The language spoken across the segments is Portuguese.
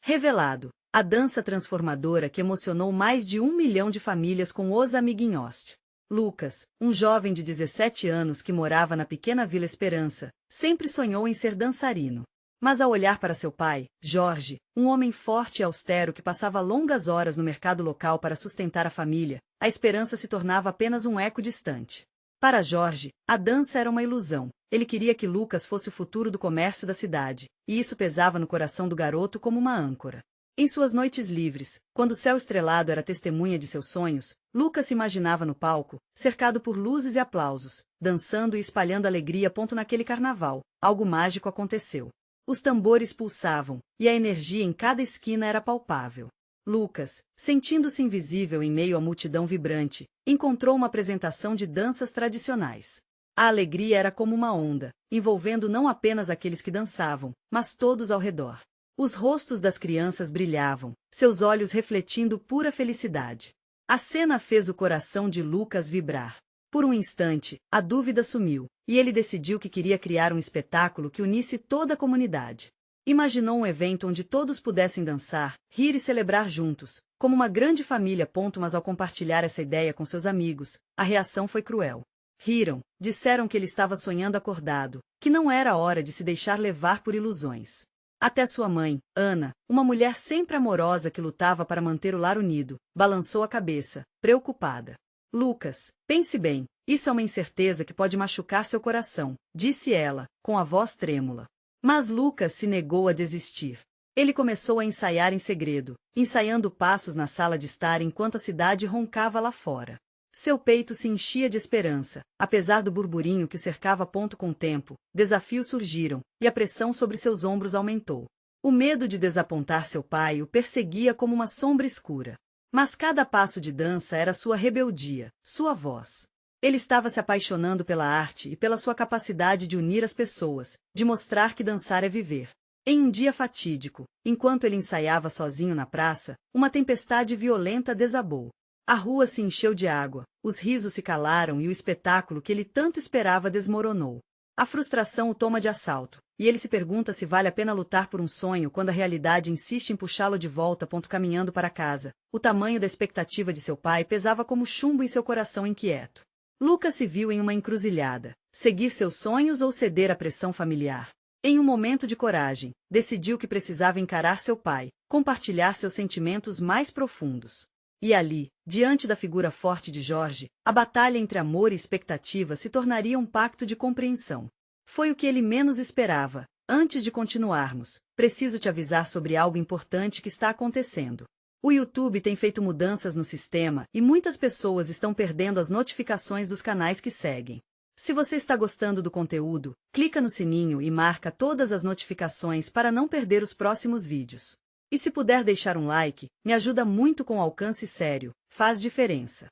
Revelado. A dança transformadora que emocionou mais de 1 milhão de famílias com Os Amiguinhos. Lucas, um jovem de 17 anos que morava na pequena Vila Esperança, sempre sonhou em ser dançarino. Mas ao olhar para seu pai, Jorge, um homem forte e austero que passava longas horas no mercado local para sustentar a família, a esperança se tornava apenas um eco distante. Para Jorge, a dança era uma ilusão. Ele queria que Lucas fosse o futuro do comércio da cidade, e isso pesava no coração do garoto como uma âncora. Em suas noites livres, quando o céu estrelado era testemunha de seus sonhos, Lucas se imaginava no palco, cercado por luzes e aplausos, dançando e espalhando alegria. Naquele carnaval, algo mágico aconteceu. Os tambores pulsavam, e a energia em cada esquina era palpável. Lucas, sentindo-se invisível em meio à multidão vibrante, encontrou uma apresentação de danças tradicionais. A alegria era como uma onda, envolvendo não apenas aqueles que dançavam, mas todos ao redor. Os rostos das crianças brilhavam, seus olhos refletindo pura felicidade. A cena fez o coração de Lucas vibrar. Por um instante, a dúvida sumiu, e ele decidiu que queria criar um espetáculo que unisse toda a comunidade. Imaginou um evento onde todos pudessem dançar, rir e celebrar juntos, como uma grande família. Mas ao compartilhar essa ideia com seus amigos, a reação foi cruel. Riram, disseram que ele estava sonhando acordado, que não era hora de se deixar levar por ilusões. Até sua mãe, Ana, uma mulher sempre amorosa que lutava para manter o lar unido, balançou a cabeça, preocupada. Lucas, pense bem, isso é uma incerteza que pode machucar seu coração, disse ela, com a voz trêmula. Mas Lucas se negou a desistir. Ele começou a ensaiar em segredo, ensaiando passos na sala de estar enquanto a cidade roncava lá fora. Seu peito se enchia de esperança, apesar do burburinho que o cercava. Com o tempo, desafios surgiram, e a pressão sobre seus ombros aumentou. O medo de desapontar seu pai o perseguia como uma sombra escura. Mas cada passo de dança era sua rebeldia, sua voz. Ele estava se apaixonando pela arte e pela sua capacidade de unir as pessoas, de mostrar que dançar é viver. Em um dia fatídico, enquanto ele ensaiava sozinho na praça, uma tempestade violenta desabou. A rua se encheu de água, os risos se calaram e o espetáculo que ele tanto esperava desmoronou. A frustração o toma de assalto, e ele se pergunta se vale a pena lutar por um sonho quando a realidade insiste em puxá-lo de volta. Caminhando para casa, o tamanho da expectativa de seu pai pesava como chumbo em seu coração inquieto. Lucas se viu em uma encruzilhada: seguir seus sonhos ou ceder à pressão familiar. Em um momento de coragem, decidiu que precisava encarar seu pai, compartilhar seus sentimentos mais profundos. E ali, diante da figura forte de Jorge, a batalha entre amor e expectativa se tornaria um pacto de compreensão. Foi o que ele menos esperava. Antes de continuarmos, preciso te avisar sobre algo importante que está acontecendo. O YouTube tem feito mudanças no sistema e muitas pessoas estão perdendo as notificações dos canais que seguem. Se você está gostando do conteúdo, clica no sininho e marca todas as notificações para não perder os próximos vídeos. E se puder deixar um like, me ajuda muito com alcance sério, faz diferença.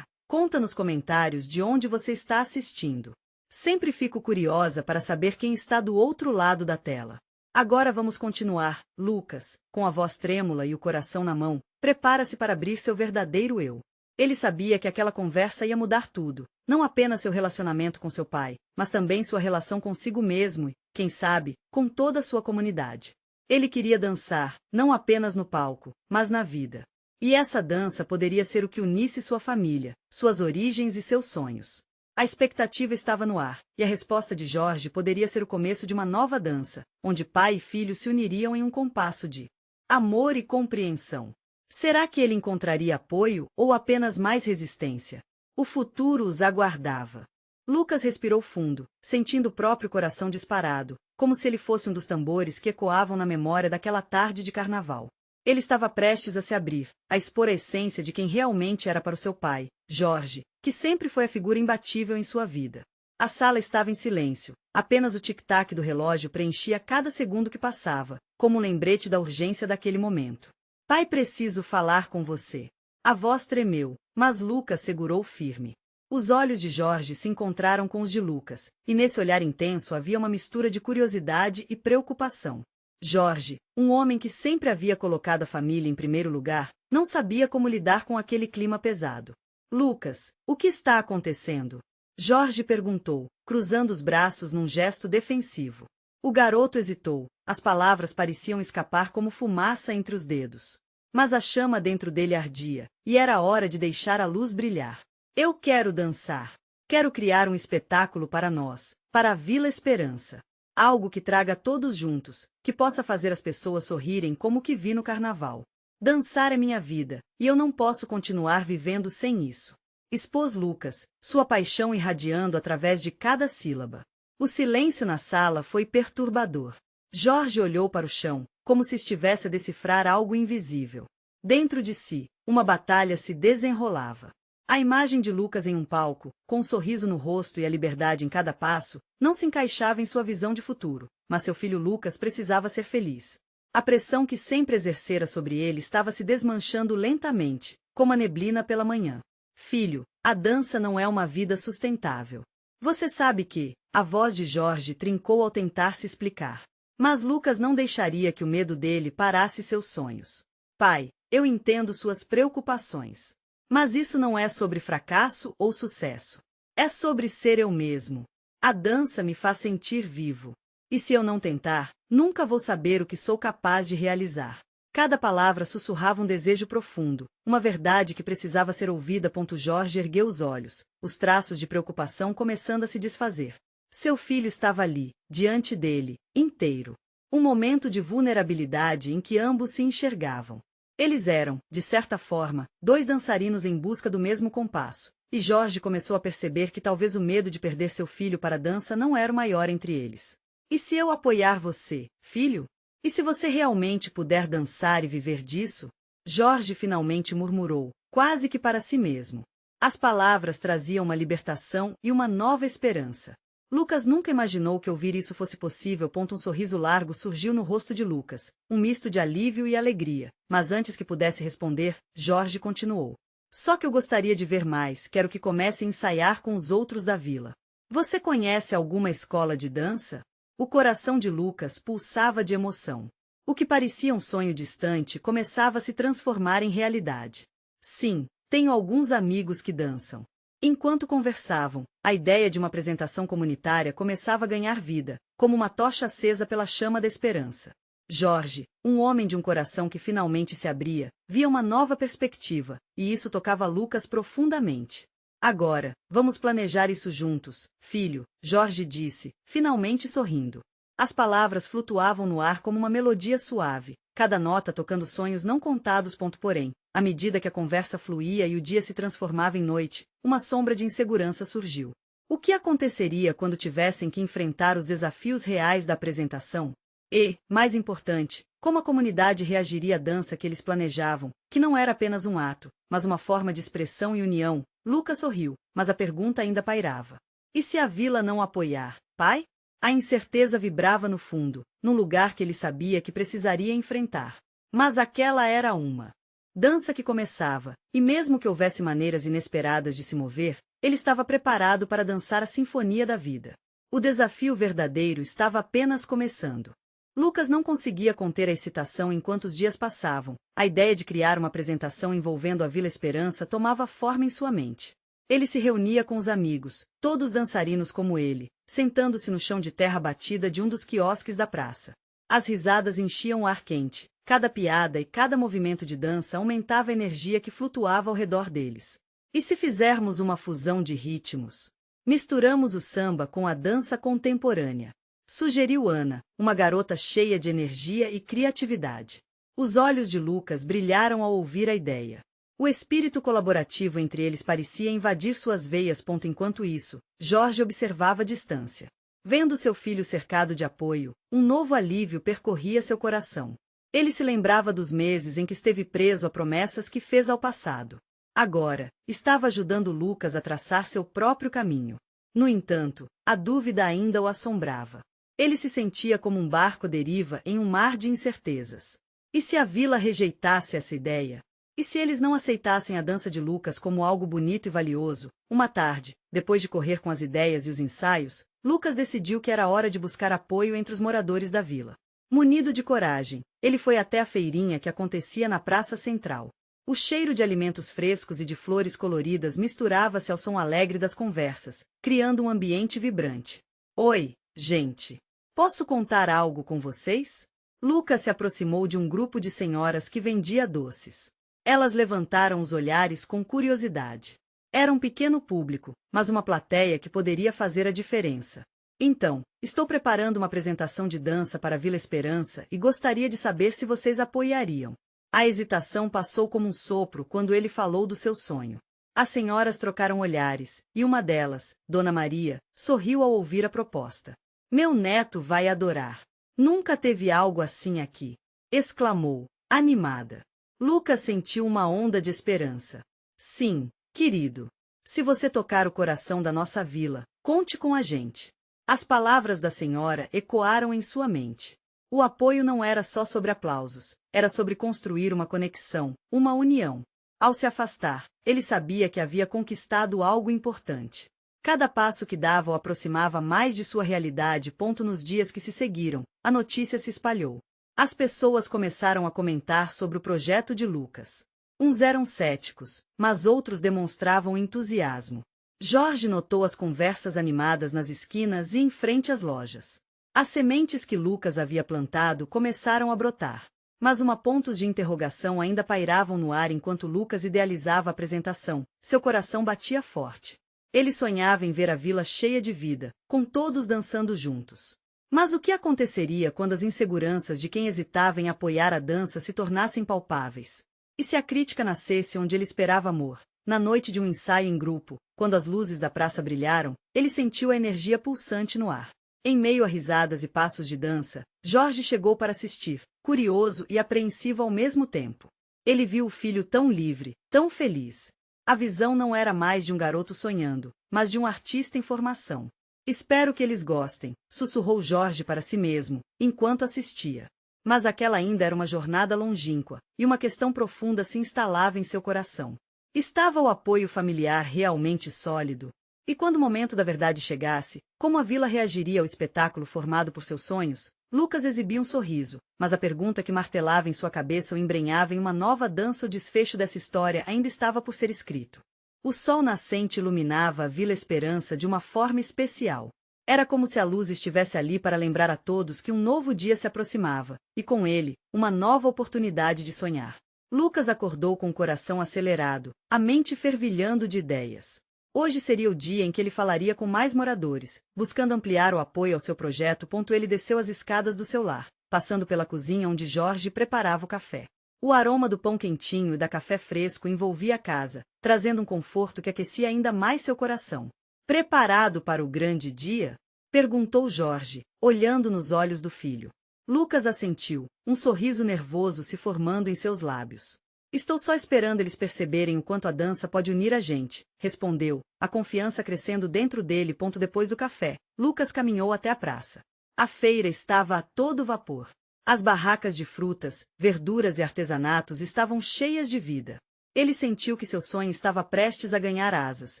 Conta nos comentários de onde você está assistindo. Sempre fico curiosa para saber quem está do outro lado da tela. Agora vamos continuar. Lucas, com a voz trêmula e o coração na mão, prepara-se para abrir seu verdadeiro eu. Ele sabia que aquela conversa ia mudar tudo, não apenas seu relacionamento com seu pai, mas também sua relação consigo mesmo e, quem sabe, com toda a sua comunidade. Ele queria dançar, não apenas no palco, mas na vida. E essa dança poderia ser o que unisse sua família, suas origens e seus sonhos. A expectativa estava no ar, e a resposta de Jorge poderia ser o começo de uma nova dança, onde pai e filho se uniriam em um compasso de amor e compreensão. Será que ele encontraria apoio ou apenas mais resistência? O futuro os aguardava. Lucas respirou fundo, sentindo o próprio coração disparado, como se ele fosse um dos tambores que ecoavam na memória daquela tarde de carnaval. Ele estava prestes a se abrir, a expor a essência de quem realmente era para o seu pai, Jorge, que sempre foi a figura imbatível em sua vida. A sala estava em silêncio, apenas o tic-tac do relógio preenchia cada segundo que passava, como um lembrete da urgência daquele momento. Pai, preciso falar com você. A voz tremeu, mas Lucas segurou firme. Os olhos de Jorge se encontraram com os de Lucas, e nesse olhar intenso havia uma mistura de curiosidade e preocupação. Jorge, um homem que sempre havia colocado a família em primeiro lugar, não sabia como lidar com aquele clima pesado. Lucas, o que está acontecendo? Jorge perguntou, cruzando os braços num gesto defensivo. O garoto hesitou, As palavras pareciam escapar como fumaça entre os dedos. Mas a chama dentro dele ardia, e era a hora de deixar a luz brilhar. Eu quero dançar. Quero criar um espetáculo para nós, para a Vila Esperança. Algo que traga todos juntos, que possa fazer as pessoas sorrirem como o que vi no carnaval. Dançar é minha vida, e eu não posso continuar vivendo sem isso. Expôs Lucas, sua paixão irradiando através de cada sílaba. O silêncio na sala foi perturbador. Jorge olhou para o chão, como se estivesse a decifrar algo invisível. Dentro de si, uma batalha se desenrolava. A imagem de Lucas em um palco, com um sorriso no rosto e a liberdade em cada passo, não se encaixava em sua visão de futuro, mas seu filho Lucas precisava ser feliz. A pressão que sempre exercera sobre ele estava se desmanchando lentamente, como a neblina pela manhã. Filho, a dança não é uma vida sustentável. Você sabe que, a voz de Jorge trincou ao tentar se explicar. Mas Lucas não deixaria que o medo dele parasse seus sonhos. Pai, eu entendo suas preocupações. Mas isso não é sobre fracasso ou sucesso. É sobre ser eu mesmo. A dança me faz sentir vivo. E se eu não tentar, nunca vou saber o que sou capaz de realizar. Cada palavra sussurrava um desejo profundo, uma verdade que precisava ser ouvida. Jorge ergueu os olhos, os traços de preocupação começando a se desfazer. Seu filho estava ali, diante dele, inteiro. Um momento de vulnerabilidade em que ambos se enxergavam. Eles eram, de certa forma, dois dançarinos em busca do mesmo compasso, e Jorge começou a perceber que talvez o medo de perder seu filho para a dança não era o maior entre eles. E se eu apoiar você, filho? E se você realmente puder dançar e viver disso? Jorge finalmente murmurou, quase que para si mesmo. As palavras traziam uma libertação e uma nova esperança. Lucas nunca imaginou que ouvir isso fosse possível. Um sorriso largo surgiu no rosto de Lucas, um misto de alívio e alegria, mas antes que pudesse responder, Jorge continuou. Só que eu gostaria de ver mais, quero que comece a ensaiar com os outros da vila. Você conhece alguma escola de dança? O coração de Lucas pulsava de emoção. O que parecia um sonho distante começava a se transformar em realidade. Sim, tenho alguns amigos que dançam. Enquanto conversavam, a ideia de uma apresentação comunitária começava a ganhar vida, como uma tocha acesa pela chama da esperança. Jorge, um homem de um coração que finalmente se abria, via uma nova perspectiva, e isso tocava Lucas profundamente. Agora, vamos planejar isso juntos, filho, Jorge disse, finalmente sorrindo. As palavras flutuavam no ar como uma melodia suave, cada nota tocando sonhos não contados. Porém, à medida que a conversa fluía e o dia se transformava em noite, uma sombra de insegurança surgiu. O que aconteceria quando tivessem que enfrentar os desafios reais da apresentação? E, mais importante, como a comunidade reagiria à dança que eles planejavam, que não era apenas um ato, mas uma forma de expressão e união? Lucas sorriu, mas a pergunta ainda pairava. E se a vila não apoiar, pai? A incerteza vibrava no fundo, num lugar que ele sabia que precisaria enfrentar. Mas aquela era uma dança que começava, e mesmo que houvesse maneiras inesperadas de se mover, ele estava preparado para dançar a sinfonia da vida. O desafio verdadeiro estava apenas começando. Lucas não conseguia conter a excitação enquanto os dias passavam. A ideia de criar uma apresentação envolvendo a Vila Esperança tomava forma em sua mente. Ele se reunia com os amigos, todos dançarinos como ele, sentando-se no chão de terra batida de um dos quiosques da praça. As risadas enchiam o ar quente, cada piada e cada movimento de dança aumentava a energia que flutuava ao redor deles. E se fizermos uma fusão de ritmos? Misturamos o samba com a dança contemporânea, sugeriu Ana, uma garota cheia de energia e criatividade. Os olhos de Lucas brilharam ao ouvir a ideia. O espírito colaborativo entre eles parecia invadir suas veias. Enquanto isso, Jorge observava a distância. Vendo seu filho cercado de apoio, um novo alívio percorria seu coração. Ele se lembrava dos meses em que esteve preso a promessas que fez ao passado. Agora, estava ajudando Lucas a traçar seu próprio caminho. No entanto, a dúvida ainda o assombrava. Ele se sentia como um barco à deriva em um mar de incertezas. E se a vila rejeitasse essa ideia? E se eles não aceitassem a dança de Lucas como algo bonito e valioso? Uma tarde, depois de correr com as ideias e os ensaios, Lucas decidiu que era hora de buscar apoio entre os moradores da vila. Munido de coragem, ele foi até a feirinha que acontecia na praça central. O cheiro de alimentos frescos e de flores coloridas misturava-se ao som alegre das conversas, criando um ambiente vibrante. Oi, gente! Posso contar algo com vocês? Lucas se aproximou de um grupo de senhoras que vendia doces. Elas levantaram os olhares com curiosidade. Era um pequeno público, mas uma plateia que poderia fazer a diferença. Então, estou preparando uma apresentação de dança para a Vila Esperança e gostaria de saber se vocês apoiariam. A hesitação passou como um sopro quando ele falou do seu sonho. As senhoras trocaram olhares, e uma delas, Dona Maria, sorriu ao ouvir a proposta. Meu neto vai adorar. Nunca teve algo assim aqui, exclamou, animada. Lucas sentiu uma onda de esperança. Sim, querido. Se você tocar o coração da nossa vila, conte com a gente. As palavras da senhora ecoaram em sua mente. O apoio não era só sobre aplausos, era sobre construir uma conexão, uma união. Ao se afastar, ele sabia que havia conquistado algo importante. Cada passo que dava o aproximava mais de sua realidade. Nos dias que se seguiram, a notícia se espalhou. As pessoas começaram a comentar sobre o projeto de Lucas. Uns eram céticos, mas outros demonstravam entusiasmo. Jorge notou as conversas animadas nas esquinas e em frente às lojas. As sementes que Lucas havia plantado começaram a brotar. Mas pontos de interrogação ainda pairavam no ar enquanto Lucas idealizava a apresentação. Seu coração batia forte. Ele sonhava em ver a vila cheia de vida, com todos dançando juntos. Mas o que aconteceria quando as inseguranças de quem hesitava em apoiar a dança se tornassem palpáveis? E se a crítica nascesse onde ele esperava amor? Na noite de um ensaio em grupo, quando as luzes da praça brilharam, ele sentiu a energia pulsante no ar. Em meio a risadas e passos de dança, Jorge chegou para assistir, curioso e apreensivo ao mesmo tempo. Ele viu o filho tão livre, tão feliz. A visão não era mais de um garoto sonhando, mas de um artista em formação. Espero que eles gostem, sussurrou Jorge para si mesmo, enquanto assistia. Mas aquela ainda era uma jornada longínqua, e uma questão profunda se instalava em seu coração. Estava o apoio familiar realmente sólido? E quando o momento da verdade chegasse, como a vila reagiria ao espetáculo formado por seus sonhos? Lucas exibia um sorriso, mas a pergunta que martelava em sua cabeça o embrenhava em uma nova dança. O desfecho dessa história ainda estava por ser escrito. O sol nascente iluminava a Vila Esperança de uma forma especial. Era como se a luz estivesse ali para lembrar a todos que um novo dia se aproximava, e com ele, uma nova oportunidade de sonhar. Lucas acordou com o coração acelerado, a mente fervilhando de ideias. Hoje seria o dia em que ele falaria com mais moradores, buscando ampliar o apoio ao seu projeto. Ele desceu as escadas do seu lar, passando pela cozinha onde Jorge preparava o café. O aroma do pão quentinho e da café fresco envolvia a casa, trazendo um conforto que aquecia ainda mais seu coração. Preparado para o grande dia? Perguntou Jorge, olhando nos olhos do filho. Lucas assentiu, um sorriso nervoso se formando em seus lábios. Estou só esperando eles perceberem o quanto a dança pode unir a gente, respondeu, a confiança crescendo dentro dele. Depois do café, Lucas caminhou até a praça. A feira estava a todo vapor. As barracas de frutas, verduras e artesanatos estavam cheias de vida. Ele sentiu que seu sonho estava prestes a ganhar asas,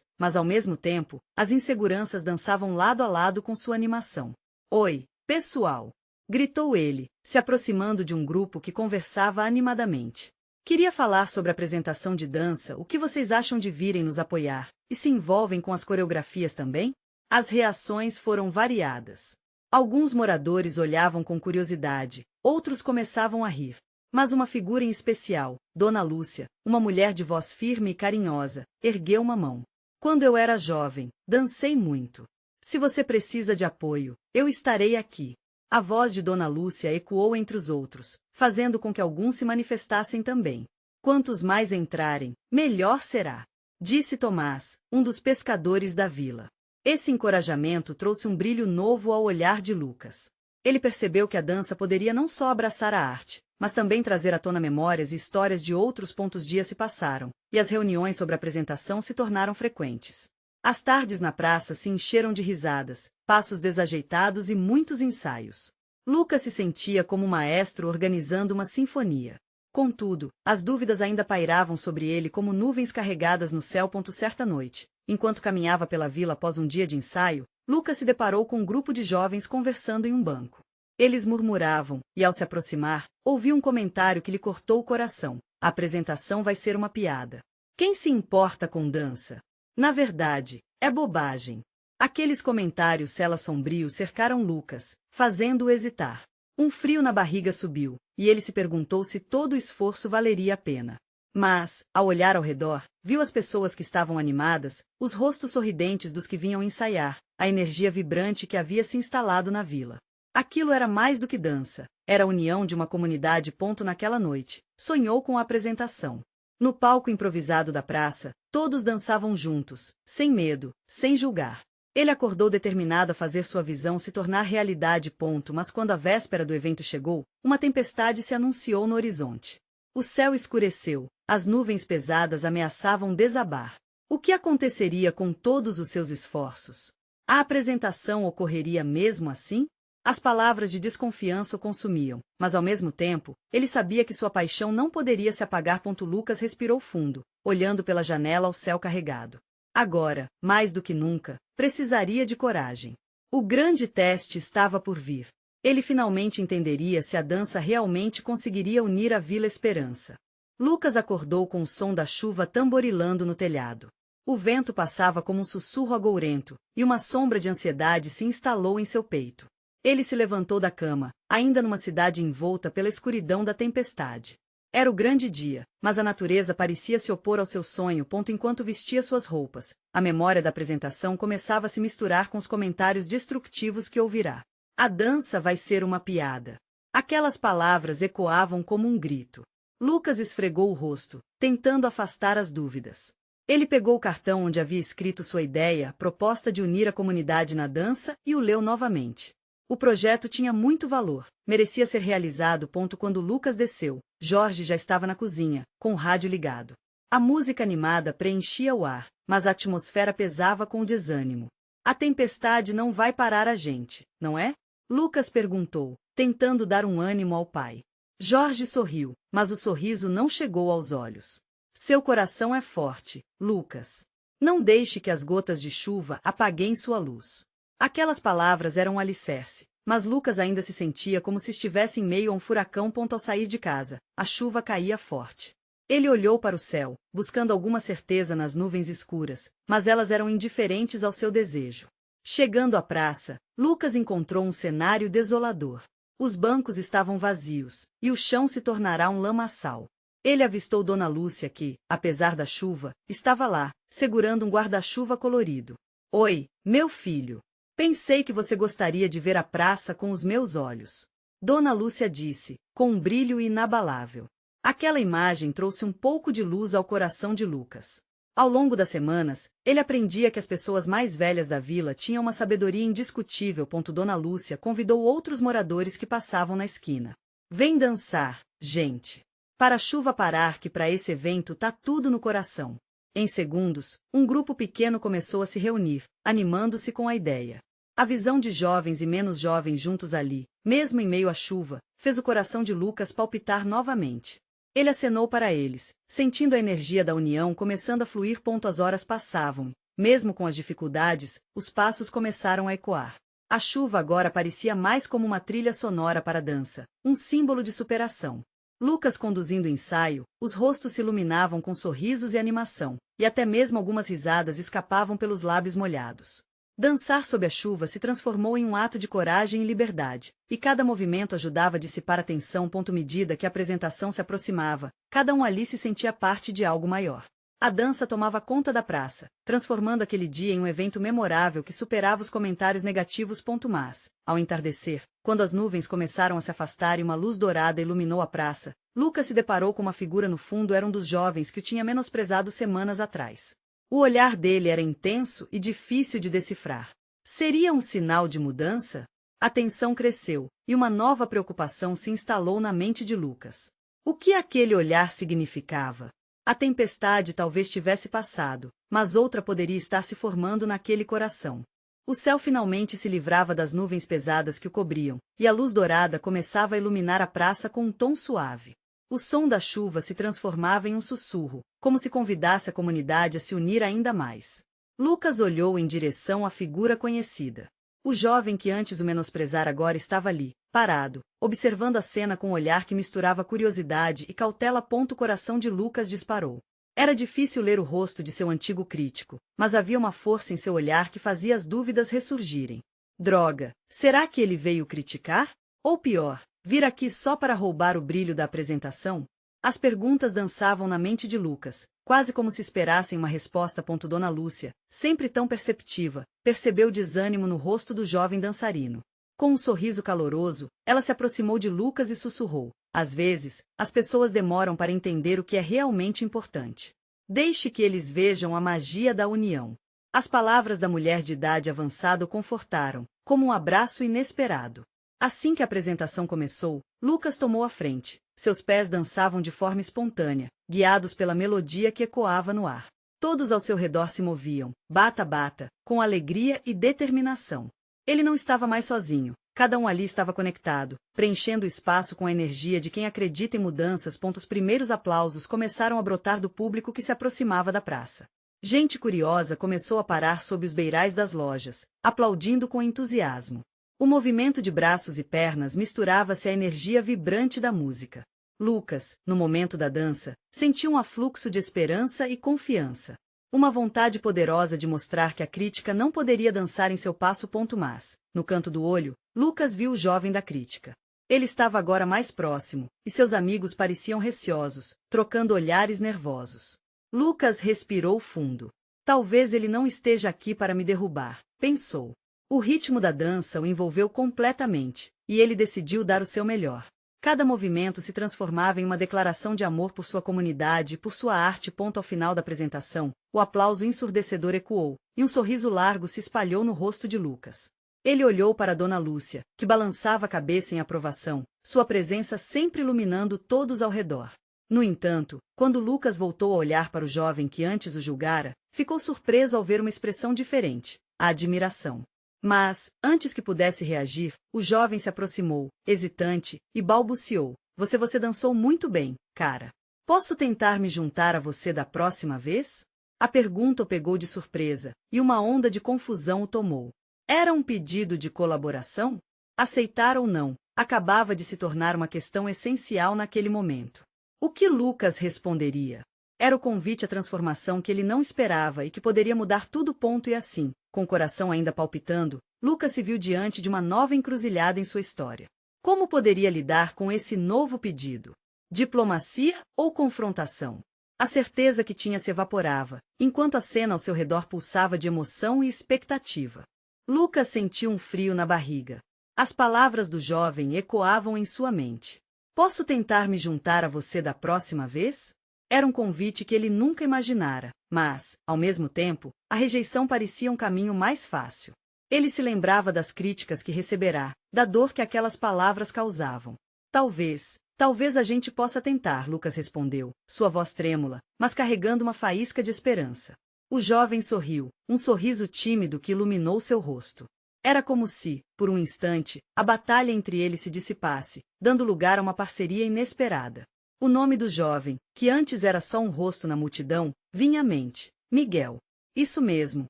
mas ao mesmo tempo, as inseguranças dançavam lado a lado com sua animação. Oi, pessoal! Gritou ele, se aproximando de um grupo que conversava animadamente. Queria falar sobre a apresentação de dança. O que vocês acham de virem nos apoiar? E se envolvem com as coreografias também? As reações foram variadas. Alguns moradores olhavam com curiosidade, outros começavam a rir. Mas uma figura em especial, Dona Lúcia, uma mulher de voz firme e carinhosa, ergueu uma mão. Quando eu era jovem, dancei muito. Se você precisa de apoio, eu estarei aqui. A voz de Dona Lúcia ecoou entre os outros, fazendo com que alguns se manifestassem também. Quantos mais entrarem, melhor será, disse Tomás, um dos pescadores da vila. Esse encorajamento trouxe um brilho novo ao olhar de Lucas. Ele percebeu que a dança poderia não só abraçar a arte, mas também trazer à tona memórias e histórias de outros. Dias se passaram, e as reuniões sobre a apresentação se tornaram frequentes. As tardes na praça se encheram de risadas, passos desajeitados e muitos ensaios. Lucas se sentia como um maestro organizando uma sinfonia. Contudo, as dúvidas ainda pairavam sobre ele como nuvens carregadas no céu. Certa noite, enquanto caminhava pela vila após um dia de ensaio, Lucas se deparou com um grupo de jovens conversando em um banco. Eles murmuravam, e ao se aproximar, ouviu um comentário que lhe cortou o coração. A apresentação vai ser uma piada. Quem se importa com dança? Na verdade, é bobagem. Aqueles comentários sombrios cercaram Lucas, fazendo-o hesitar. Um frio na barriga subiu, e ele se perguntou se todo o esforço valeria a pena. Mas, ao olhar ao redor, viu as pessoas que estavam animadas, os rostos sorridentes dos que vinham ensaiar, a energia vibrante que havia se instalado na vila. Aquilo era mais do que dança, era a união de uma comunidade. Naquela noite, sonhou com a apresentação. No palco improvisado da praça, todos dançavam juntos, sem medo, sem julgar. Ele acordou determinado a fazer sua visão se tornar realidade. Mas quando a véspera do evento chegou, uma tempestade se anunciou no horizonte. O céu escureceu, as nuvens pesadas ameaçavam desabar. O que aconteceria com todos os seus esforços? A apresentação ocorreria mesmo assim? As palavras de desconfiança o consumiam, mas ao mesmo tempo, ele sabia que sua paixão não poderia se apagar. Lucas respirou fundo, olhando pela janela ao céu carregado. Agora, mais do que nunca, precisaria de coragem. O grande teste estava por vir. Ele finalmente entenderia se a dança realmente conseguiria unir a Vila Esperança. Lucas acordou com o som da chuva tamborilando no telhado. O vento passava como um sussurro agourento, e uma sombra de ansiedade se instalou em seu peito. Ele se levantou da cama, ainda numa cidade envolta pela escuridão da tempestade. Era o grande dia, mas a natureza parecia se opor ao seu sonho. Enquanto vestia suas roupas, a memória da apresentação começava a se misturar com os comentários destrutivos que ouvirá. A dança vai ser uma piada. Aquelas palavras ecoavam como um grito. Lucas esfregou o rosto, tentando afastar as dúvidas. Ele pegou o cartão onde havia escrito sua ideia, a proposta de unir a comunidade na dança, e o leu novamente. O projeto tinha muito valor, merecia ser realizado. Quando Lucas desceu, Jorge já estava na cozinha, com o rádio ligado. A música animada preenchia o ar, mas a atmosfera pesava com o desânimo. A tempestade não vai parar a gente, não é? Lucas perguntou, tentando dar um ânimo ao pai. Jorge sorriu, mas o sorriso não chegou aos olhos. Seu coração é forte, Lucas. Não deixe que as gotas de chuva apaguem sua luz. Aquelas palavras eram um alicerce, mas Lucas ainda se sentia como se estivesse em meio a um furacão. Ao sair de casa, a chuva caía forte. Ele olhou para o céu, buscando alguma certeza nas nuvens escuras, mas elas eram indiferentes ao seu desejo. Chegando à praça, Lucas encontrou um cenário desolador. Os bancos estavam vazios, e o chão se tornara um lamaçal. Ele avistou Dona Lúcia que, apesar da chuva, estava lá, segurando um guarda-chuva colorido. Oi, meu filho. Pensei que você gostaria de ver a praça com os meus olhos. Dona Lúcia disse, com um brilho inabalável. Aquela imagem trouxe um pouco de luz ao coração de Lucas. Ao longo das semanas, ele aprendia que as pessoas mais velhas da vila tinham uma sabedoria indiscutível. Dona Lúcia convidou outros moradores que passavam na esquina. Vem dançar, gente. Para a chuva parar, que para esse evento tá tudo no coração. Em segundos, um grupo pequeno começou a se reunir, animando-se com a ideia. A visão de jovens e menos jovens juntos ali, mesmo em meio à chuva, fez o coração de Lucas palpitar novamente. Ele acenou para eles, sentindo a energia da união começando a fluir. As horas passavam, mesmo com as dificuldades, os passos começaram a ecoar. A chuva agora parecia mais como uma trilha sonora para a dança, um símbolo de superação. Lucas conduzindo o ensaio, os rostos se iluminavam com sorrisos e animação, e até mesmo algumas risadas escapavam pelos lábios molhados. Dançar sob a chuva se transformou em um ato de coragem e liberdade, e cada movimento ajudava a dissipar a tensão. À medida que a apresentação se aproximava, cada um ali se sentia parte de algo maior. A dança tomava conta da praça, transformando aquele dia em um evento memorável que superava os comentários negativos. Mas, ao entardecer, quando as nuvens começaram a se afastar e uma luz dourada iluminou a praça, Lucas se deparou com uma figura no fundo. Era um dos jovens que o tinha menosprezado semanas atrás. O olhar dele era intenso e difícil de decifrar. Seria um sinal de mudança? A tensão cresceu, e uma nova preocupação se instalou na mente de Lucas. O que aquele olhar significava? A tempestade talvez tivesse passado, mas outra poderia estar se formando naquele coração. O céu finalmente se livrava das nuvens pesadas que o cobriam, e a luz dourada começava a iluminar a praça com um tom suave. O som da chuva se transformava em um sussurro, como se convidasse a comunidade a se unir ainda mais. Lucas olhou em direção à figura conhecida. O jovem que antes o menosprezara agora estava ali, parado, observando a cena com um olhar que misturava curiosidade e cautela. O coração de Lucas disparou. Era difícil ler o rosto de seu antigo crítico, mas havia uma força em seu olhar que fazia as dúvidas ressurgirem. Droga, será que ele veio criticar? Ou pior, vir aqui só para roubar o brilho da apresentação? As perguntas dançavam na mente de Lucas, quase como se esperassem uma resposta. Dona Lúcia, sempre tão perceptiva, percebeu desânimo no rosto do jovem dançarino. Com um sorriso caloroso, ela se aproximou de Lucas e sussurrou: às vezes, as pessoas demoram para entender o que é realmente importante. Deixe que eles vejam a magia da união. As palavras da mulher de idade avançada o confortaram, como um abraço inesperado. Assim que a apresentação começou, Lucas tomou a frente. Seus pés dançavam de forma espontânea, guiados pela melodia que ecoava no ar. Todos ao seu redor se moviam, bata a bata, com alegria e determinação. Ele não estava mais sozinho. Cada um ali estava conectado, preenchendo o espaço com a energia de quem acredita em mudanças. Os primeiros aplausos começaram a brotar do público que se aproximava da praça. Gente curiosa começou a parar sob os beirais das lojas, aplaudindo com entusiasmo. O movimento de braços e pernas misturava-se à energia vibrante da música. Lucas, no momento da dança, sentiu um afluxo de esperança e confiança. Uma vontade poderosa de mostrar que a crítica não poderia dançar em seu passo. Mas, no canto do olho, Lucas viu o jovem da crítica. Ele estava agora mais próximo, e seus amigos pareciam receosos, trocando olhares nervosos. Lucas respirou fundo. Talvez ele não esteja aqui para me derrubar, pensou. O ritmo da dança o envolveu completamente, e ele decidiu dar o seu melhor. Cada movimento se transformava em uma declaração de amor por sua comunidade e por sua arte. Ao final da apresentação, o aplauso ensurdecedor ecoou, e um sorriso largo se espalhou no rosto de Lucas. Ele olhou para Dona Lúcia, que balançava a cabeça em aprovação, sua presença sempre iluminando todos ao redor. No entanto, quando Lucas voltou a olhar para o jovem que antes o julgara, ficou surpreso ao ver uma expressão diferente: a admiração. Mas, antes que pudesse reagir, o jovem se aproximou, hesitante, e balbuciou: Você dançou muito bem, cara. Posso tentar me juntar a você da próxima vez? A pergunta o pegou de surpresa, e uma onda de confusão o tomou. Era um pedido de colaboração? Aceitar ou não, acabava de se tornar uma questão essencial naquele momento. O que Lucas responderia? Era o convite à transformação que ele não esperava e que poderia mudar tudo. E assim, com o coração ainda palpitando, Lucas se viu diante de uma nova encruzilhada em sua história. Como poderia lidar com esse novo pedido? Diplomacia ou confrontação? A certeza que tinha se evaporava, enquanto a cena ao seu redor pulsava de emoção e expectativa. Lucas sentiu um frio na barriga. As palavras do jovem ecoavam em sua mente. Posso tentar me juntar a você da próxima vez? Era um convite que ele nunca imaginara, mas, ao mesmo tempo, a rejeição parecia um caminho mais fácil. Ele se lembrava das críticas que receberá, da dor que aquelas palavras causavam. Talvez a gente possa tentar, Lucas respondeu, sua voz trêmula, mas carregando uma faísca de esperança. O jovem sorriu, um sorriso tímido que iluminou seu rosto. Era como se, por um instante, a batalha entre eles se dissipasse, dando lugar a uma parceria inesperada. O nome do jovem, que antes era só um rosto na multidão, vinha à mente: Miguel. Isso mesmo,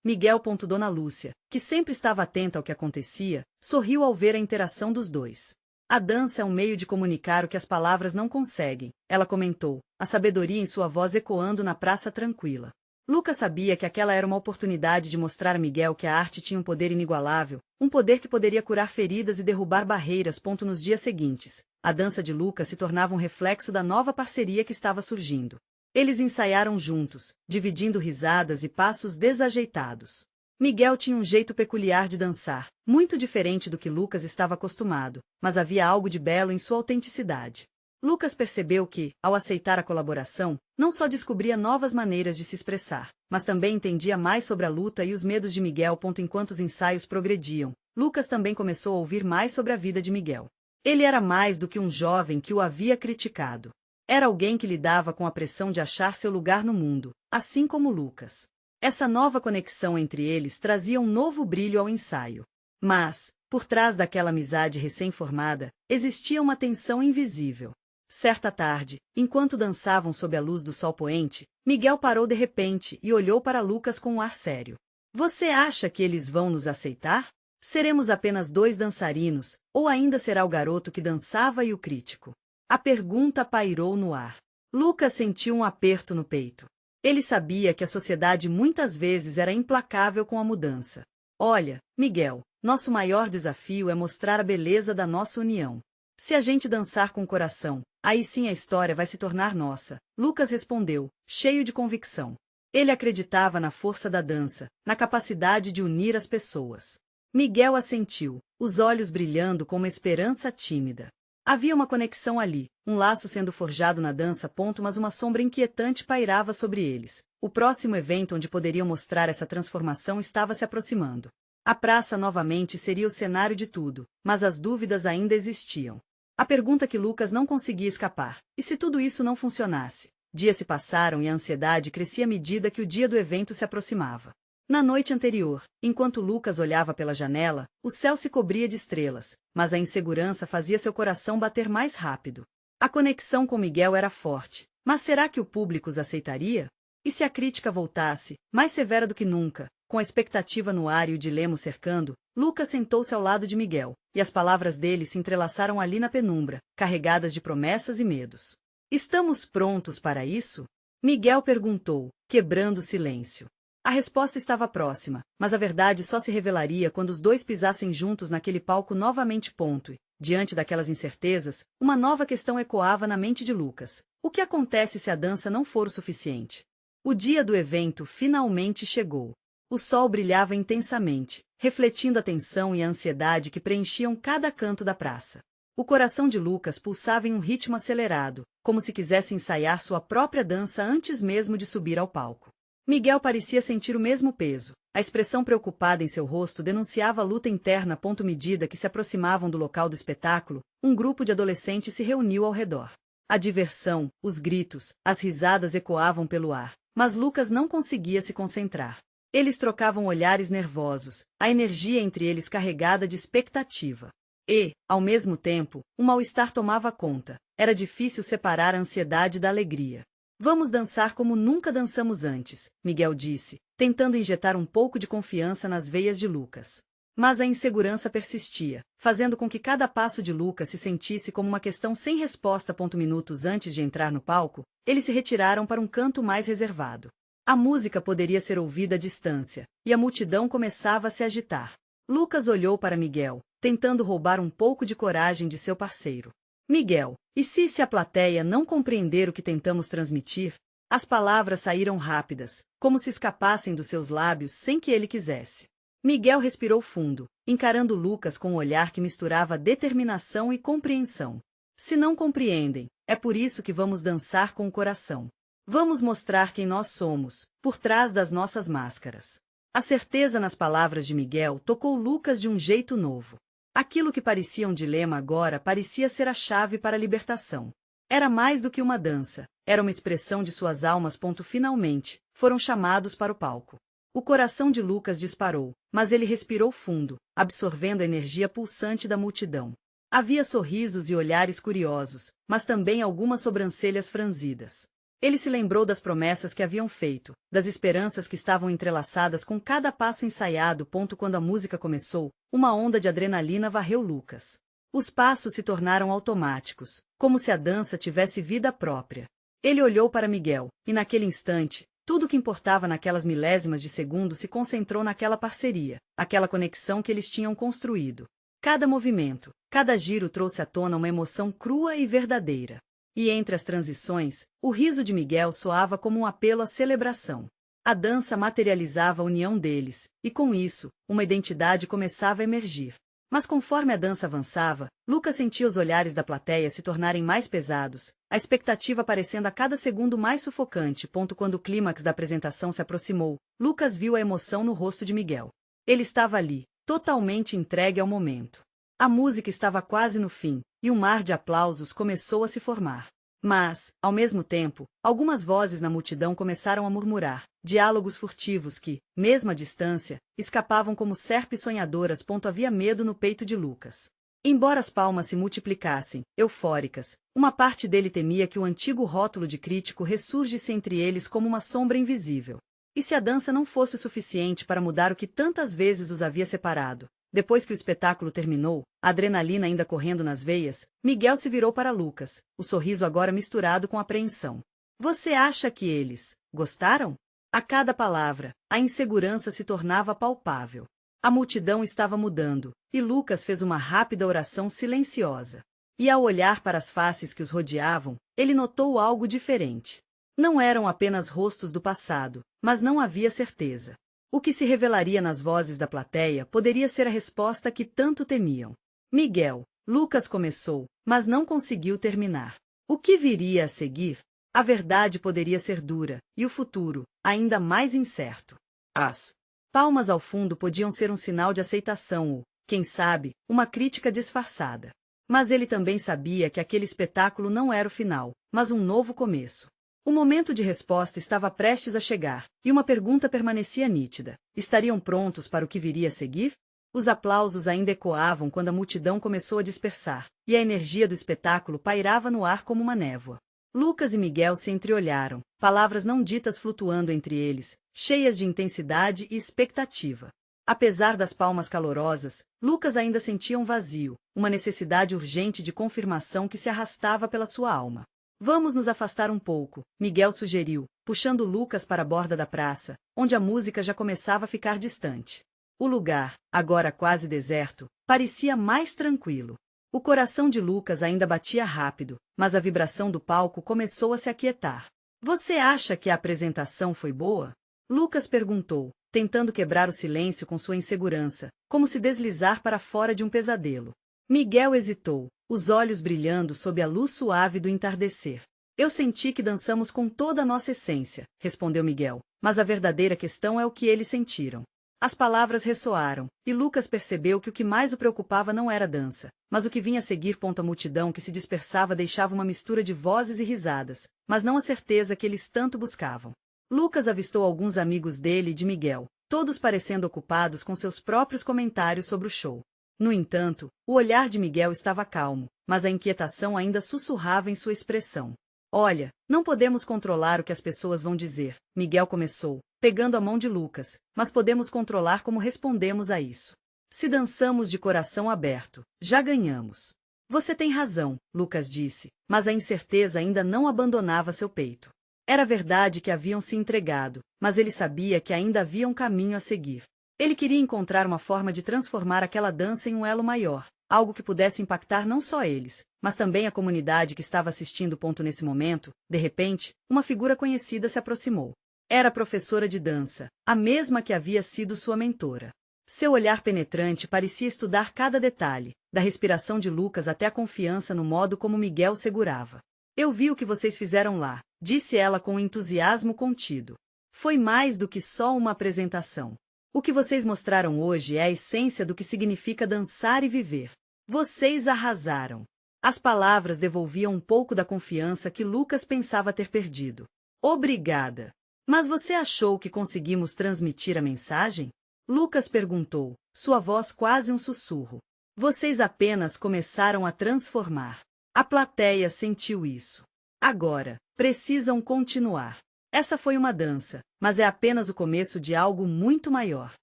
Miguel. Dona Lúcia, que sempre estava atenta ao que acontecia, sorriu ao ver a interação dos dois. A dança é um meio de comunicar o que as palavras não conseguem, ela comentou, a sabedoria em sua voz ecoando na praça tranquila. Lucas sabia que aquela era uma oportunidade de mostrar a Miguel que a arte tinha um poder inigualável, um poder que poderia curar feridas e derrubar barreiras. Nos dias seguintes, a dança de Lucas se tornava um reflexo da nova parceria que estava surgindo. Eles ensaiaram juntos, dividindo risadas e passos desajeitados. Miguel tinha um jeito peculiar de dançar, muito diferente do que Lucas estava acostumado, mas havia algo de belo em sua autenticidade. Lucas percebeu que, ao aceitar a colaboração, não só descobria novas maneiras de se expressar, mas também entendia mais sobre a luta e os medos de Miguel. Enquanto os ensaios progrediam, Lucas também começou a ouvir mais sobre a vida de Miguel. Ele era mais do que um jovem que o havia criticado. Era alguém que lidava com a pressão de achar seu lugar no mundo, assim como Lucas. Essa nova conexão entre eles trazia um novo brilho ao ensaio. Mas, por trás daquela amizade recém-formada, existia uma tensão invisível. Certa tarde, enquanto dançavam sob a luz do sol poente, Miguel parou de repente e olhou para Lucas com um ar sério. Você acha que eles vão nos aceitar? Seremos apenas dois dançarinos, ou ainda será o garoto que dançava e o crítico? A pergunta pairou no ar. Lucas sentiu um aperto no peito. Ele sabia que a sociedade muitas vezes era implacável com a mudança. Olha, Miguel, nosso maior desafio é mostrar a beleza da nossa união. Se a gente dançar com o coração, aí sim a história vai se tornar nossa, Lucas respondeu, cheio de convicção. Ele acreditava na força da dança, na capacidade de unir as pessoas. Miguel assentiu, os olhos brilhando com uma esperança tímida. Havia uma conexão ali, um laço sendo forjado na dança. Mas uma sombra inquietante pairava sobre eles. O próximo evento onde poderiam mostrar essa transformação estava se aproximando. A praça novamente seria o cenário de tudo, mas as dúvidas ainda existiam. A pergunta que Lucas não conseguia escapar: e se tudo isso não funcionasse? Dias se passaram e a ansiedade crescia à medida que o dia do evento se aproximava. Na noite anterior, enquanto Lucas olhava pela janela, o céu se cobria de estrelas, mas a insegurança fazia seu coração bater mais rápido. A conexão com Miguel era forte, mas será que o público os aceitaria? E se a crítica voltasse, mais severa do que nunca, com a expectativa no ar e o dilema o cercando, Lucas sentou-se ao lado de Miguel, e as palavras dele se entrelaçaram ali na penumbra, carregadas de promessas e medos. Estamos prontos para isso? Miguel perguntou, quebrando o silêncio. A resposta estava próxima, mas a verdade só se revelaria quando os dois pisassem juntos naquele palco novamente. E, diante daquelas incertezas, uma nova questão ecoava na mente de Lucas. O que acontece se a dança não for o suficiente? O dia do evento finalmente chegou. O sol brilhava intensamente, refletindo a tensão e a ansiedade que preenchiam cada canto da praça. O coração de Lucas pulsava em um ritmo acelerado, como se quisesse ensaiar sua própria dança antes mesmo de subir ao palco. Miguel parecia sentir o mesmo peso. A expressão preocupada em seu rosto denunciava a luta interna. À medida que se aproximavam do local do espetáculo, um grupo de adolescentes se reuniu ao redor. A diversão, os gritos, as risadas ecoavam pelo ar, mas Lucas não conseguia se concentrar. Eles trocavam olhares nervosos, a energia entre eles carregada de expectativa. E, ao mesmo tempo, um mal-estar tomava conta. Era difícil separar a ansiedade da alegria. Vamos dançar como nunca dançamos antes, Miguel disse, tentando injetar um pouco de confiança nas veias de Lucas. Mas a insegurança persistia, fazendo com que cada passo de Lucas se sentisse como uma questão sem resposta. Minutos antes de entrar no palco, eles se retiraram para um canto mais reservado. A música poderia ser ouvida à distância, e a multidão começava a se agitar. Lucas olhou para Miguel, tentando roubar um pouco de coragem de seu parceiro. Miguel, e se a plateia não compreender o que tentamos transmitir? As palavras saíram rápidas, como se escapassem dos seus lábios sem que ele quisesse. Miguel respirou fundo, encarando Lucas com um olhar que misturava determinação e compreensão. Se não compreendem, é por isso que vamos dançar com o coração. Vamos mostrar quem nós somos, por trás das nossas máscaras. A certeza nas palavras de Miguel tocou Lucas de um jeito novo. Aquilo que parecia um dilema agora parecia ser a chave para a libertação. Era mais do que uma dança, era uma expressão de suas almas. Finalmente, foram chamados para o palco. O coração de Lucas disparou, mas ele respirou fundo, absorvendo a energia pulsante da multidão. Havia sorrisos e olhares curiosos, mas também algumas sobrancelhas franzidas. Ele se lembrou das promessas que haviam feito, das esperanças que estavam entrelaçadas com cada passo ensaiado. Quando a música começou, uma onda de adrenalina varreu Lucas. Os passos se tornaram automáticos, como se a dança tivesse vida própria. Ele olhou para Miguel, e naquele instante, tudo o que importava naquelas milésimas de segundo se concentrou naquela parceria, aquela conexão que eles tinham construído. Cada movimento, cada giro trouxe à tona uma emoção crua e verdadeira. E entre as transições, o riso de Miguel soava como um apelo à celebração. A dança materializava a união deles, e com isso, uma identidade começava a emergir. Mas conforme a dança avançava, Lucas sentia os olhares da plateia se tornarem mais pesados, a expectativa parecendo a cada segundo mais sufocante. Quando o clímax da apresentação se aproximou, Lucas viu a emoção no rosto de Miguel. Ele estava ali, totalmente entregue ao momento. A música estava quase no fim, e um mar de aplausos começou a se formar. Mas, ao mesmo tempo, algumas vozes na multidão começaram a murmurar, diálogos furtivos que, mesmo à distância, escapavam como serpes sonhadoras. Havia medo no peito de Lucas. Embora as palmas se multiplicassem, eufóricas, uma parte dele temia que o antigo rótulo de crítico ressurgisse entre eles como uma sombra invisível. E se a dança não fosse o suficiente para mudar o que tantas vezes os havia separado? Depois que o espetáculo terminou, a adrenalina ainda correndo nas veias, Miguel se virou para Lucas, o sorriso agora misturado com apreensão. Você acha que eles gostaram? A cada palavra, a insegurança se tornava palpável. A multidão estava mudando, e Lucas fez uma rápida oração silenciosa. E ao olhar para as faces que os rodeavam, ele notou algo diferente. Não eram apenas rostos do passado, mas não havia certeza. O que se revelaria nas vozes da plateia poderia ser a resposta que tanto temiam. Miguel, Lucas começou, mas não conseguiu terminar. O que viria a seguir? A verdade poderia ser dura, e o futuro, ainda mais incerto. As palmas ao fundo podiam ser um sinal de aceitação ou, quem sabe, uma crítica disfarçada. Mas ele também sabia que aquele espetáculo não era o final, mas um novo começo. O momento de resposta estava prestes a chegar, e uma pergunta permanecia nítida. Estariam prontos para o que viria a seguir? Os aplausos ainda ecoavam quando a multidão começou a dispersar, e a energia do espetáculo pairava no ar como uma névoa. Lucas e Miguel se entreolharam, palavras não ditas flutuando entre eles, cheias de intensidade e expectativa. Apesar das palmas calorosas, Lucas ainda sentia um vazio, uma necessidade urgente de confirmação que se arrastava pela sua alma. Vamos nos afastar um pouco, Miguel sugeriu, puxando Lucas para a borda da praça, onde a música já começava a ficar distante. O lugar, agora quase deserto, parecia mais tranquilo. O coração de Lucas ainda batia rápido, mas a vibração do palco começou a se aquietar. Você acha que a apresentação foi boa? Lucas perguntou, tentando quebrar o silêncio com sua insegurança, como se deslizar para fora de um pesadelo. Miguel hesitou, os olhos brilhando sob a luz suave do entardecer. Eu senti que dançamos com toda a nossa essência, respondeu Miguel, mas a verdadeira questão é o que eles sentiram. As palavras ressoaram, e Lucas percebeu que o que mais o preocupava não era a dança, mas o que vinha a seguir. A multidão que se dispersava deixava uma mistura de vozes e risadas, mas não a certeza que eles tanto buscavam. Lucas avistou alguns amigos dele e de Miguel, todos parecendo ocupados com seus próprios comentários sobre o show. No entanto, o olhar de Miguel estava calmo, mas a inquietação ainda sussurrava em sua expressão. Olha, não podemos controlar o que as pessoas vão dizer, Miguel começou, pegando a mão de Lucas, mas podemos controlar como respondemos a isso. Se dançamos de coração aberto, já ganhamos. Você tem razão, Lucas disse, mas a incerteza ainda não abandonava seu peito. Era verdade que haviam se entregado, mas ele sabia que ainda havia um caminho a seguir. Ele queria encontrar uma forma de transformar aquela dança em um elo maior, algo que pudesse impactar não só eles, mas também a comunidade que estava assistindo. Nesse momento, de repente, uma figura conhecida se aproximou. Era a professora de dança, a mesma que havia sido sua mentora. Seu olhar penetrante parecia estudar cada detalhe, da respiração de Lucas até a confiança no modo como Miguel segurava. Eu vi o que vocês fizeram lá, disse ela com um entusiasmo contido. Foi mais do que só uma apresentação. O que vocês mostraram hoje é a essência do que significa dançar e viver. Vocês arrasaram. As palavras devolviam um pouco da confiança que Lucas pensava ter perdido. Obrigada. Mas você achou que conseguimos transmitir a mensagem? Lucas perguntou, sua voz quase um sussurro. Vocês apenas começaram a transformar. A plateia sentiu isso. Agora, precisam continuar. Essa foi uma dança, mas é apenas o começo de algo muito maior.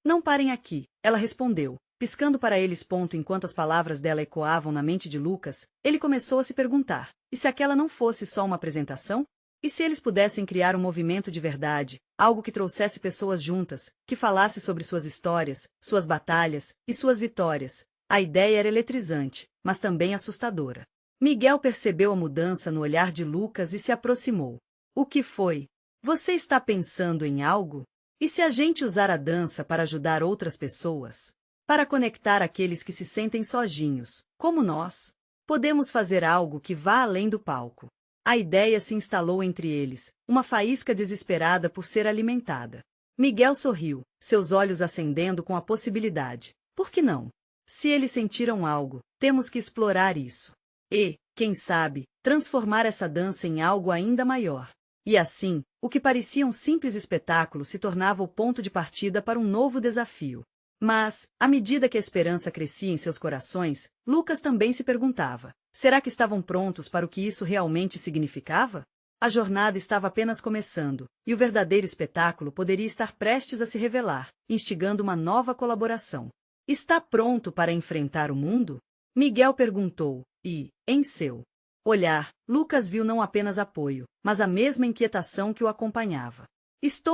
Não parem aqui, ela respondeu, piscando para eles. Enquanto as palavras dela ecoavam na mente de Lucas, ele começou a se perguntar, e se aquela não fosse só uma apresentação? E se eles pudessem criar um movimento de verdade, algo que trouxesse pessoas juntas, que falasse sobre suas histórias, suas batalhas e suas vitórias? A ideia era eletrizante, mas também assustadora. Miguel percebeu a mudança no olhar de Lucas e se aproximou. O que foi? Você está pensando em algo? E se a gente usar a dança para ajudar outras pessoas? Para conectar aqueles que se sentem sozinhos, como nós? Podemos fazer algo que vá além do palco. A ideia se instalou entre eles, uma faísca desesperada por ser alimentada. Miguel sorriu, seus olhos acendendo com a possibilidade. Por que não? Se eles sentiram algo, temos que explorar isso. E, quem sabe, transformar essa dança em algo ainda maior. E assim, o que parecia um simples espetáculo se tornava o ponto de partida para um novo desafio. Mas, à medida que a esperança crescia em seus corações, Lucas também se perguntava, será que estavam prontos para o que isso realmente significava? A jornada estava apenas começando, e o verdadeiro espetáculo poderia estar prestes a se revelar, instigando uma nova colaboração. Está pronto para enfrentar o mundo? Miguel perguntou, e, em seu olhar, Lucas viu não apenas apoio, mas a mesma inquietação que o acompanhava.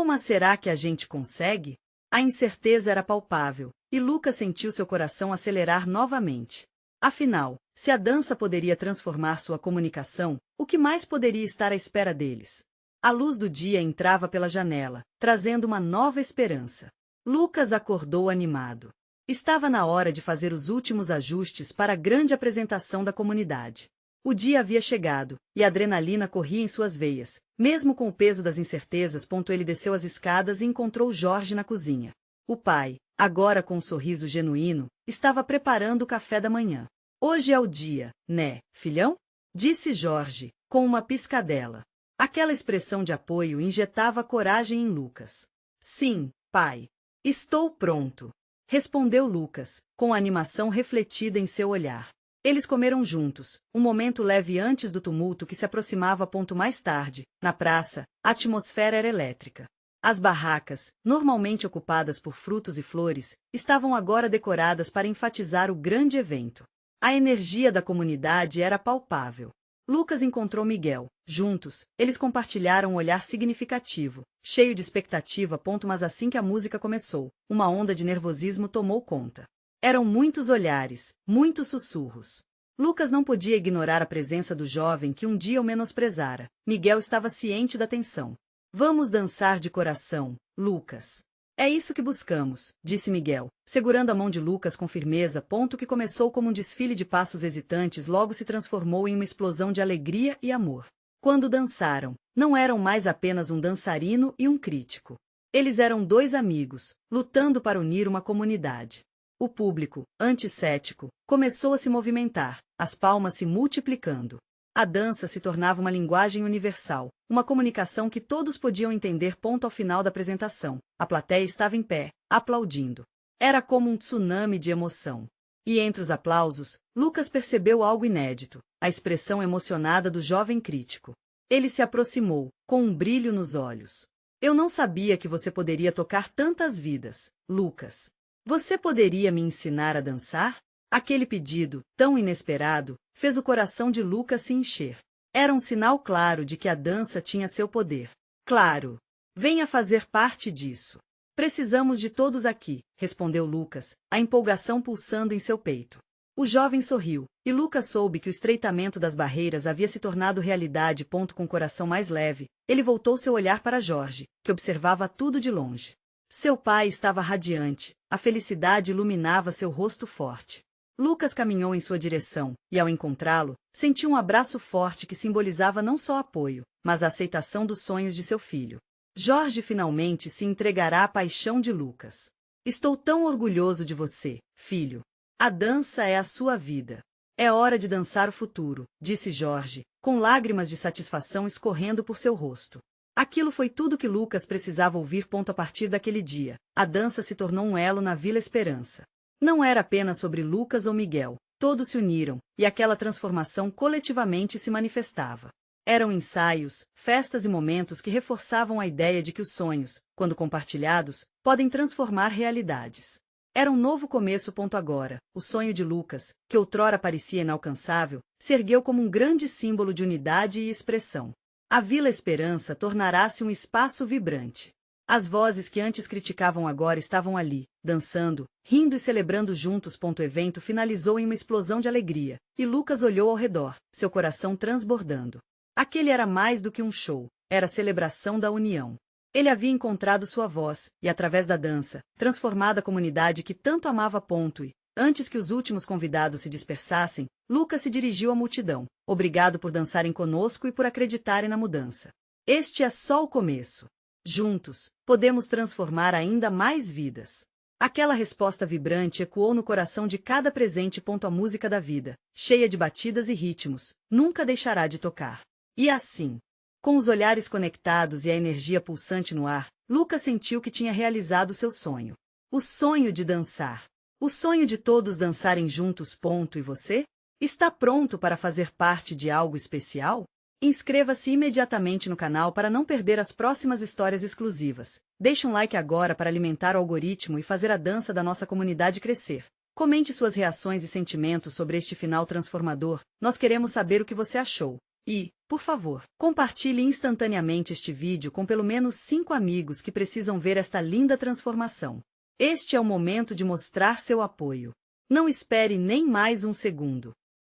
Mas será que a gente consegue? A incerteza era palpável, e Lucas sentiu seu coração acelerar novamente. Afinal, se a dança poderia transformar sua comunicação, o que mais poderia estar à espera deles? A luz do dia entrava pela janela, trazendo uma nova esperança. Lucas acordou animado. Estava na hora de fazer os últimos ajustes para a grande apresentação da comunidade. O dia havia chegado, e a adrenalina corria em suas veias. Mesmo com o peso das incertezas, ele desceu as escadas e encontrou Jorge na cozinha. O pai, agora com um sorriso genuíno, estava preparando o café da manhã. Hoje é o dia, né, filhão? Disse Jorge, com uma piscadela. Aquela expressão de apoio injetava coragem em Lucas. Sim, pai. Estou pronto. Respondeu Lucas, com a animação refletida em seu olhar. Eles comeram juntos, um momento leve antes do tumulto que se aproximava. Mais tarde, na praça, a atmosfera era elétrica. As barracas, normalmente ocupadas por frutos e flores, estavam agora decoradas para enfatizar o grande evento. A energia da comunidade era palpável. Lucas encontrou Miguel. Juntos, eles compartilharam um olhar significativo, cheio de expectativa. Mas assim que a música começou, uma onda de nervosismo tomou conta. Eram muitos olhares, muitos sussurros. Lucas não podia ignorar a presença do jovem que um dia o menosprezara. Miguel estava ciente da tensão. Vamos dançar de coração, Lucas. É isso que buscamos, disse Miguel, segurando a mão de Lucas com firmeza. Que começou como um desfile de passos hesitantes logo se transformou em uma explosão de alegria e amor. Quando dançaram, não eram mais apenas um dançarino e um crítico. Eles eram dois amigos, lutando para unir uma comunidade. O público, antes cético, começou a se movimentar, as palmas se multiplicando. A dança se tornava uma linguagem universal, uma comunicação que todos podiam entender. Ao final da apresentação, a plateia estava em pé, aplaudindo. Era como um tsunami de emoção. E entre os aplausos, Lucas percebeu algo inédito, a expressão emocionada do jovem crítico. Ele se aproximou, com um brilho nos olhos. Eu não sabia que você poderia tocar tantas vidas, Lucas. Você poderia me ensinar a dançar? Aquele pedido, tão inesperado, fez o coração de Lucas se encher. Era um sinal claro de que a dança tinha seu poder. Claro! Venha fazer parte disso. Precisamos de todos aqui, respondeu Lucas, a empolgação pulsando em seu peito. O jovem sorriu, e Lucas soube que o estreitamento das barreiras havia se tornado realidade. Com o coração mais leve, ele voltou seu olhar para Jorge, que observava tudo de longe. Seu pai estava radiante, a felicidade iluminava seu rosto forte. Lucas caminhou em sua direção, e ao encontrá-lo, sentiu um abraço forte que simbolizava não só apoio, mas a aceitação dos sonhos de seu filho. Jorge finalmente se entregará à paixão de Lucas. Estou tão orgulhoso de você, filho. A dança é a sua vida. É hora de dançar o futuro, disse Jorge, com lágrimas de satisfação escorrendo por seu rosto. Aquilo foi tudo que Lucas precisava ouvir. A partir daquele dia, a dança se tornou um elo na Vila Esperança. Não era apenas sobre Lucas ou Miguel, todos se uniram, e aquela transformação coletivamente se manifestava. Eram ensaios, festas e momentos que reforçavam a ideia de que os sonhos, quando compartilhados, podem transformar realidades. Era um novo começo. Agora, o sonho de Lucas, que outrora parecia inalcançável, se ergueu como um grande símbolo de unidade e expressão. A Vila Esperança tornará-se um espaço vibrante. As vozes que antes criticavam agora estavam ali, dançando, rindo e celebrando juntos. O evento finalizou em uma explosão de alegria, e Lucas olhou ao redor, seu coração transbordando. Aquele era mais do que um show, era a celebração da união. Ele havia encontrado sua voz, e através da dança, transformado a comunidade que tanto amava. E, antes que os últimos convidados se dispersassem, Lucas se dirigiu à multidão. Obrigado por dançarem conosco e por acreditarem na mudança. Este é só o começo. Juntos, podemos transformar ainda mais vidas. Aquela resposta vibrante ecoou no coração de cada presente. A música da vida, cheia de batidas e ritmos, nunca deixará de tocar. E assim, com os olhares conectados e a energia pulsante no ar, Lucas sentiu que tinha realizado seu sonho. O sonho de dançar. O sonho de todos dançarem juntos. E você? Está pronto para fazer parte de algo especial? Inscreva-se imediatamente no canal para não perder as próximas histórias exclusivas. Deixe um like agora para alimentar o algoritmo e fazer a dança da nossa comunidade crescer. Comente suas reações e sentimentos sobre este final transformador, nós queremos saber o que você achou. E, por favor, compartilhe instantaneamente este vídeo com pelo menos 5 amigos que precisam ver esta linda transformação. Este é o momento de mostrar seu apoio. Não espere nem mais um segundo.